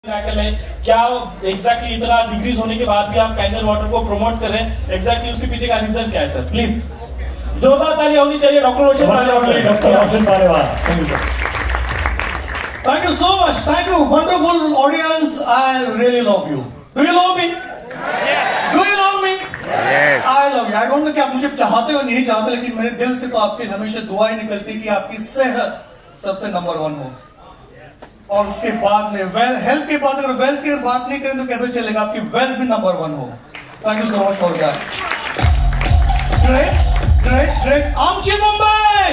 है क्या एग्जैक्टली इतना डिक्रीज होने के बाद भी आप कैंडल वाटर को प्रमोट कर रहे हैं, एग्जैक्टली उसके पीछे का रीजन क्या है सर? प्लीज जोरदार तालियां होनी चाहिए doctor Roshan Maliwal. Doctor Roshan Maliwal, thank you sir. Thank you so much. Thank you, wonderful audience. I really love you. Do you love me? Yes. Do you love me? Yes. I love you. I don't know कि आप मुझे चाहते हो नहीं चाहते, लेकिन मेरे दिल से तो आपकी हमेशा दुआएं निकलती कि आपकी सेहत सबसे नंबर 1 हो। और उसके बाद में हेल्थ के बाद अगर वेल्थ की बात नहीं करें तो कैसे चलेगा? आपकी वेल्थ भी नंबर 1 हो। Thank you so much for that. Great, great, great. आमची Mumbai.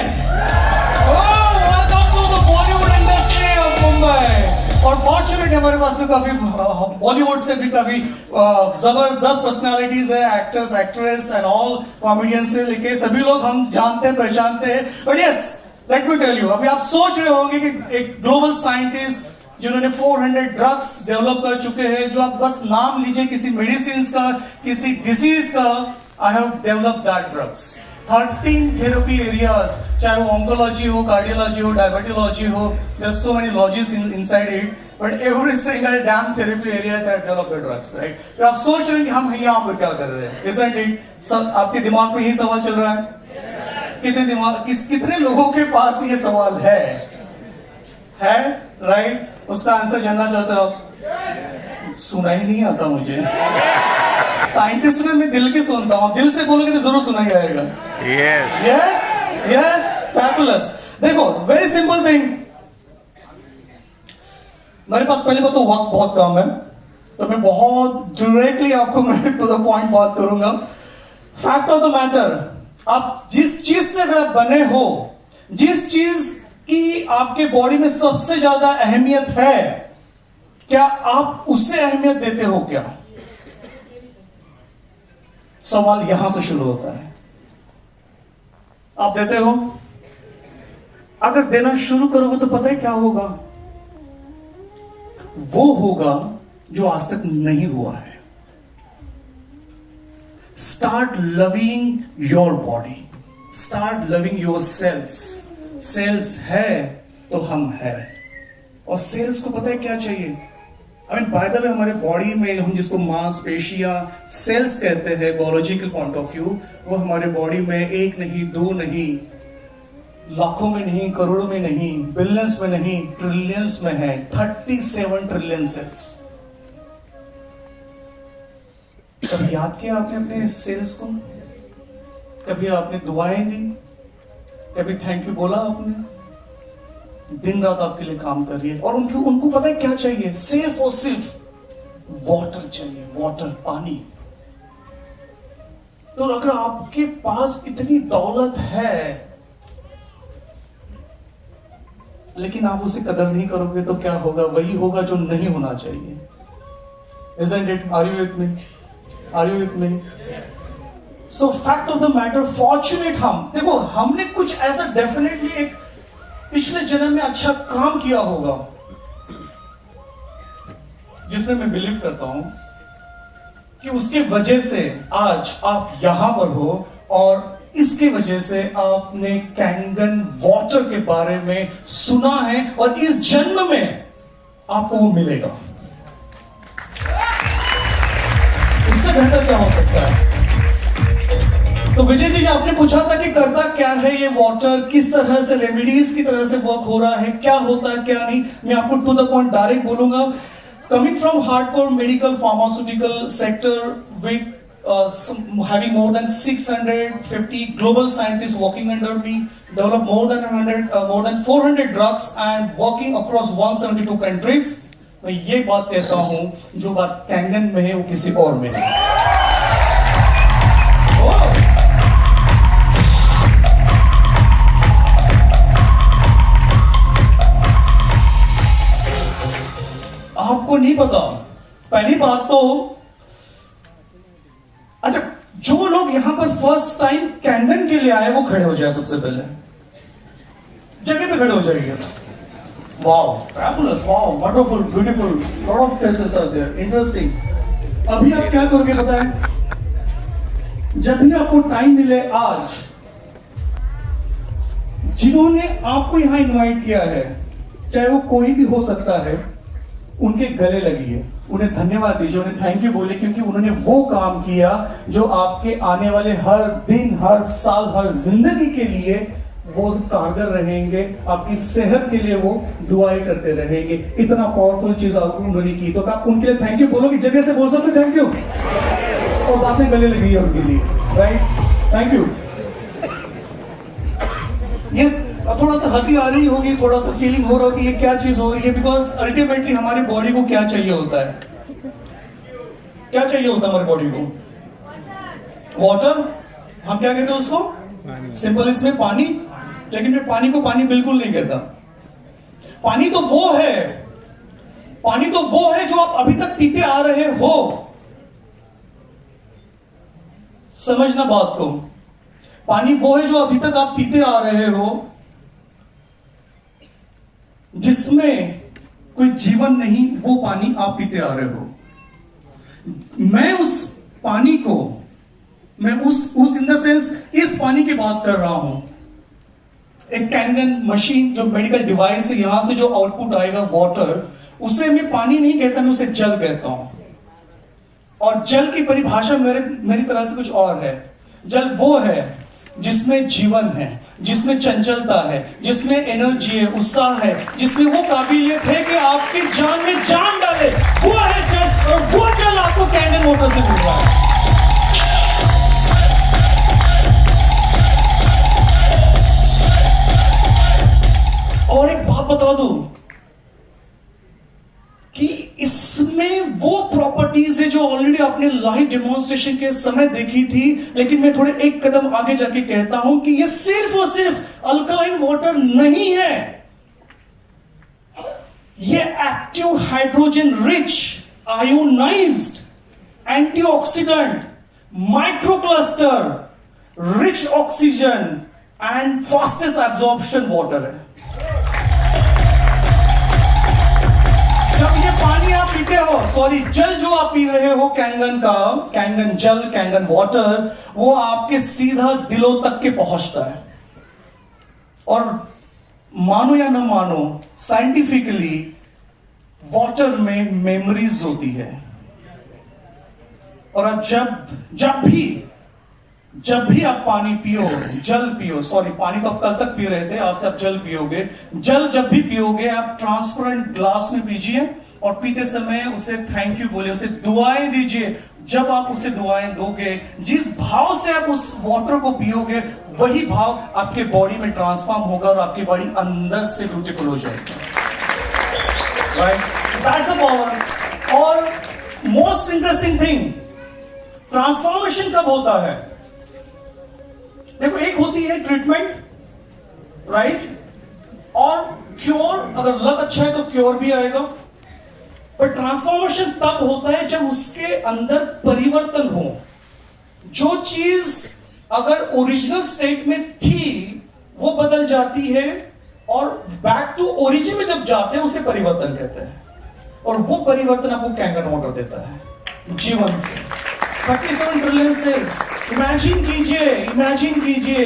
Oh, welcome to the Bollywood industry of Mumbai. और फॉर्चुनेट हमारे पास में काफी बॉलीवुड से भी काफी जबरदस्त पर्सनालिटीज है, actors, actress and all comedian से लेके सभी लोग हम जानते हैं, पहचानते हैं। But yes, let me tell you, अभी आप सोच रहे होंगे कि एक ग्लोबल साइंटिस्ट जिन्होंने 400 ड्रग्स डेवलप कर चुके हैं, जो आप बस नाम लीजिए किसी मेडिसिन का, किसी डिसीज का, I have developed that drugs. 13 therapy areas, चाहे वो ऑन्कोलॉजी हो, कार्डियोलॉजी हो, डायबिटोलॉजी हो, there are so many logies inside it, but every single damn therapy areas have developed drugs, right? तो आप सोच रहे हैं कि हम यहाँ पर क्या कर रहे हैं, isn't it? सब आपके दिमाग में यही सवाल चल रहा है? कितने लोगों के पास ये सवाल है राइट? उसका आंसर जानना चाहते हो? सुना ही नहीं आता मुझे। साइंटिस्ट में मैं दिल की सुनता हूं, दिल से बोलोगे तो जरूर सुना ही आएगा। Yes. Yes, yes, fabulous. देखो, वेरी सिंपल थिंग। मेरे पास पहले बात तो वक्त बहुत कम है, तो मैं बहुत डायरेक्टली आपको मैं टू द पॉइंट बात करूंगा। फैक्ट ऑफ द मैटर, आप जिस चीज से अगर आप बने हो, जिस चीज की आपके बॉडी में सबसे ज्यादा अहमियत है, क्या आप उससे अहमियत देते हो क्या? सवाल यहां से शुरू होता है। आप देते हो? अगर देना शुरू करोगे तो पता है क्या होगा? वो होगा जो आज तक नहीं हुआ है। Start loving your body. Start loving your cells. Cells है तो हम है। और सेल्स को पता है क्या चाहिए? बाय द वे, हमारे बॉडी में हम जिसको मांसपेशियां सेल्स कहते हैं बायोलॉजिकल पॉइंट ऑफ व्यू, वो हमारे बॉडी में एक नहीं, दो नहीं, लाखों में नहीं, करोड़ों में नहीं, बिलियंस में नहीं, ट्रिलियंस में है। 37 ट्रिलियन सेल्स। कभी याद किया आपने अपने सेल्स को? कभी आपने दुआएं दी? कभी थैंक यू बोला आपने? दिन रात आपके लिए काम कर रही है, और उनको पता है क्या चाहिए? सिर्फ और सिर्फ वाटर चाहिए, वाटर, पानी। तो अगर आपके पास इतनी दौलत है लेकिन आप उसे कदर नहीं करोगे तो क्या होगा? वही होगा जो नहीं होना चाहिए। Isn't it? Are you with me? Are you with me? So fact of the matter, fortunate हम, देखो हमने कुछ ऐसा डेफिनेटली एक पिछले जन्म में अच्छा काम किया होगा, जिसमें मैं बिलीव करता हूं कि उसके वजह से आज आप यहां पर हो, और इसके वजह से आपने कैंगन वाटर के बारे में सुना है, और इस जन्म में आपको वो मिलेगा। इससे बेहतर क्या हो सकता है? तो विजय जी, आपने पूछा था कि करता क्या है ये वाटर, किस तरह से रेमेडीज की तरह से वर्क हो रहा है, क्या होता है क्या नहीं। मैं आपको टू द पॉइंट डायरेक्ट बोलूंगा। Coming from hardcore medical pharmaceutical sector with having more than 650 global scientists working under me, developed more than 400 drugs and working across 172 countries. मैं ये बात कहता हूं, जो बात कैंगन में है वो किसी और में नहीं। आपको नहीं पता। पहली बात तो, अच्छा, जो लोग यहां पर फर्स्ट टाइम कैंगन के लिए आए वो खड़े हो जाए, सबसे पहले जगह पे खड़े हो जाइए। Wow, fabulous, wow, wonderful, beautiful, lot of faces are there, interesting. अभी आप क्या करोगे पता है? जब भी आपको टाइम मिले आज, जिन्होंने आपको यहां इनवाइट किया है, चाहे वो कोई भी हो सकता है, उनके गले लगिए, उन्हें धन्यवाद दीजिए, उन्हें थैंक यू बोलिए, क्योंकि उन्होंने वो काम किया जो आपके आने वाले हर दिन, हर साल, हर जिंदगी के लिए वो कारगर रहेंगे, आपकी सेहत के लिए वो दुआएं करते रहेंगे। इतना पावरफुल चीज आपको उन्होंने की, तो आप उनके लिए थैंक यू बोलो कि जगह से बोल सकते थैंक यू, और बातें गले लगी है उनके लिए, राइट? Thank you. यस, थोड़ा सा हंसी आ रही होगी, थोड़ा सा फीलिंग हो रहा होगी ये क्या चीज हो रही है, बिकॉज अल्टीमेटली हमारी बॉडी को क्या चाहिए होता है? क्या चाहिए होता है हमारी बॉडी को? वाटर। हम क्या कहते हैं उसको? सिंपल इसमें पानी। लेकिन मैं पानी को पानी बिल्कुल नहीं कहता। पानी तो वो है, पानी तो वो है जो आप अभी तक पीते आ रहे हो। समझना बात को। पानी वो है जो अभी तक आप पीते आ रहे हो, जिसमें कोई जीवन नहीं, वो पानी आप पीते आ रहे हो। मैं उस पानी को, मैं उस इन द सेंस इस पानी की बात कर रहा हूं। एक कैंगन मशीन जो मेडिकल डिवाइस है, यहां से जो आउटपुट आएगा वाटर, उसे मैं पानी नहीं कहता, मैं उसे जल कहता हूं। और जल की परिभाषा मेरी तरह से कुछ और है। जल वो है जिसमें जीवन है, जिसमें चंचलता है, जिसमें एनर्जी है, उत्साह है, जिसमें वो काबिलियत है कि आपकी जान में जान डाले, वो है जल। और वो जल आपको कैंगन वाटर से मिल रहा है। और एक बात बता दूं कि इसमें वो प्रॉपर्टीज है जो ऑलरेडी आपने लाइव डेमोन्स्ट्रेशन के समय देखी थी, लेकिन मैं थोड़े एक कदम आगे जाके कहता हूं कि ये सिर्फ और सिर्फ अल्कलाइन वाटर नहीं है। ये active hydrogen rich, ionised, antioxidant, microcluster, rich oxygen and fastest absorption water है। जब ये पानी आप पीते हो, सॉरी जल जो आप पी रहे हो कैंगन का, कैंगन जल, कैंगन वाटर, वो आपके सीधा दिलों तक के पहुंचता है। और मानो या न मानो, साइंटिफिकली वाटर में मेमोरीज होती है। और अब जब भी आप पानी पियो, जल पियो, सॉरी पानी तो आप कल तक पी रहे थे, आज से आप जल पियोगे। जल जब भी पियोगे आप ट्रांसपेरेंट ग्लास में पीजिए, और पीते समय उसे थैंक यू बोलिए, उसे दुआएं दीजिए। जब आप उसे दुआएं दोगे, जिस भाव से आप उस वाटर को पियोगे, वही भाव आपके बॉडी में ट्रांसफॉर्म होगा और आपकी बॉडी अंदर से ब्यूटीफुल हो जाएगी। राइट? That's the power. और मोस्ट इंटरेस्टिंग थिंग, ट्रांसफॉर्मेशन कब होता है? देखो, एक होती है ट्रीटमेंट, राइट, और क्योर। अगर लक अच्छा है तो क्योर भी आएगा। पर ट्रांसफॉर्मेशन तब होता है जब उसके अंदर परिवर्तन हो। जो चीज अगर ओरिजिनल स्टेट में थी वो बदल जाती है, और बैक टू ओरिजिन में जब जाते हैं उसे परिवर्तन कहते हैं। और वो परिवर्तन आपको कैंगन वाटर देता है जीवन से। 37 ट्रिलियन सेल्स। इमेजिन कीजिए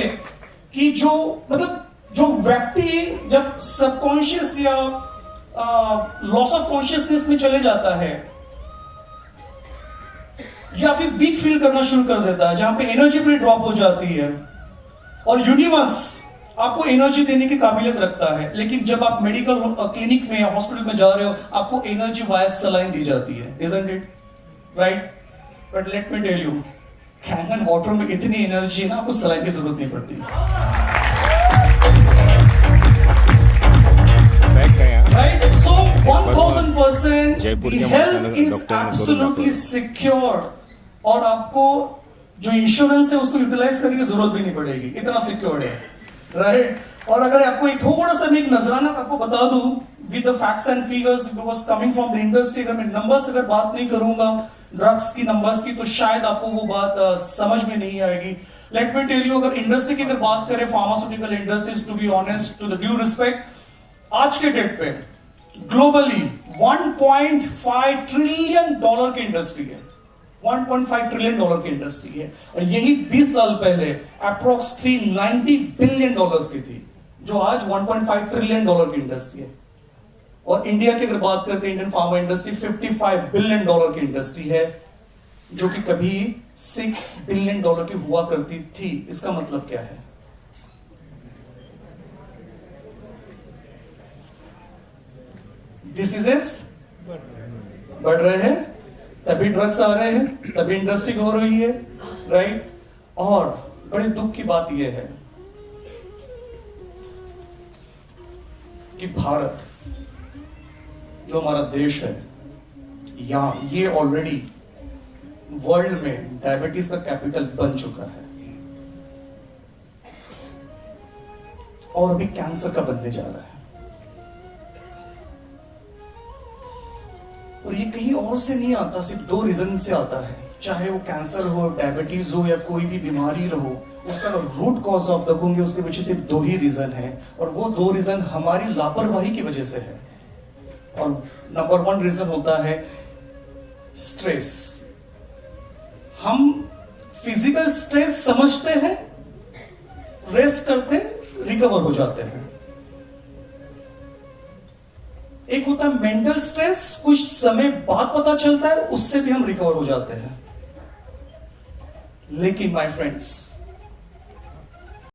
कि जो व्यक्ति जब सबकॉन्शियस या लॉस ऑफ कॉन्शियसनेस में चले जाता है, या फिर वीक फील करना शुरू कर देता है, जहां पे एनर्जी भी ड्रॉप हो जाती है, और यूनिवर्स आपको एनर्जी देने की काबिलियत रखता है, लेकिन जब आप मेडिकल क्लिनिक में या हॉस्पिटल में जा रहे हो, आपको एनर्जी वाया सलाइन दी जाती है, isn't it? Right? But let me tell you, Kangen water में इतनी एनर्जी है ना, आपको सलाइन की जरूरत नहीं पड़ती। Right? So 1000% the health is absolutely secure, और आपको जो इंश्योरेंस है उसको यूटिलाइज करने की जरूरत भी नहीं पड़ेगी, इतना सिक्योर है। राइट? और अगर आपको एक थोड़ा सा मैं एक नजराना आपको बता दूं with the facts and figures, because coming from the industry, अगर मैं नंबर्स अगर बात नहीं करूंगा ड्रग्स की, नंबर्स की, तो शायद आपको वो बात समझ में नहीं आएगी। लेट मी टेल यू, अगर इंडस्ट्री की अगर बात करें, pharmaceutical industries, to be honest, to the due respect, आज के डेट पे ग्लोबली 1.5 ट्रिलियन डॉलर की इंडस्ट्री है। 1.5 ट्रिलियन डॉलर की इंडस्ट्री है, और यही 20 साल पहले अप्रोक्स 390 बिलियन डॉलर्स की थी, जो आज 1.5 ट्रिलियन डॉलर की इंडस्ट्री है। और इंडिया की अगर बात करते हैं, इंडियन फार्मा इंडस्ट्री $55 बिलियन की इंडस्ट्री है, जो कि कभी $6 बिलियन की हुआ करती थी। इसका मतलब क्या है? डिसीजेस बढ़ रहे हैं, तभी ड्रग्स आ रहे हैं, तभी इंडस्ट्री हो रही है, राइट। और बड़े दुख की बात यह है कि भारत जो हमारा देश है, यहां ये ऑलरेडी वर्ल्ड में डायबिटीज का कैपिटल बन चुका है और अभी कैंसर का बनने जा रहा है। और ये कहीं और से नहीं आता, सिर्फ 2 रीजन से आता है। चाहे वो कैंसर हो, डायबिटीज हो या कोई भी बीमारी रहो, उसका रूट कॉज ऑफ देखोगे उसके पीछे सिर्फ 2 ही रीजन है, और वो 2 रीजन हमारी लापरवाही की वजह से है। और नंबर 1 रीजन होता है स्ट्रेस। हम फिजिकल स्ट्रेस समझते हैं, रेस्ट करते, रिकवर हो जाते हैं। एक होता है मेंटल स्ट्रेस, कुछ समय बाद पता चलता है, उससे भी हम रिकवर हो जाते हैं। लेकिन माय फ्रेंड्स,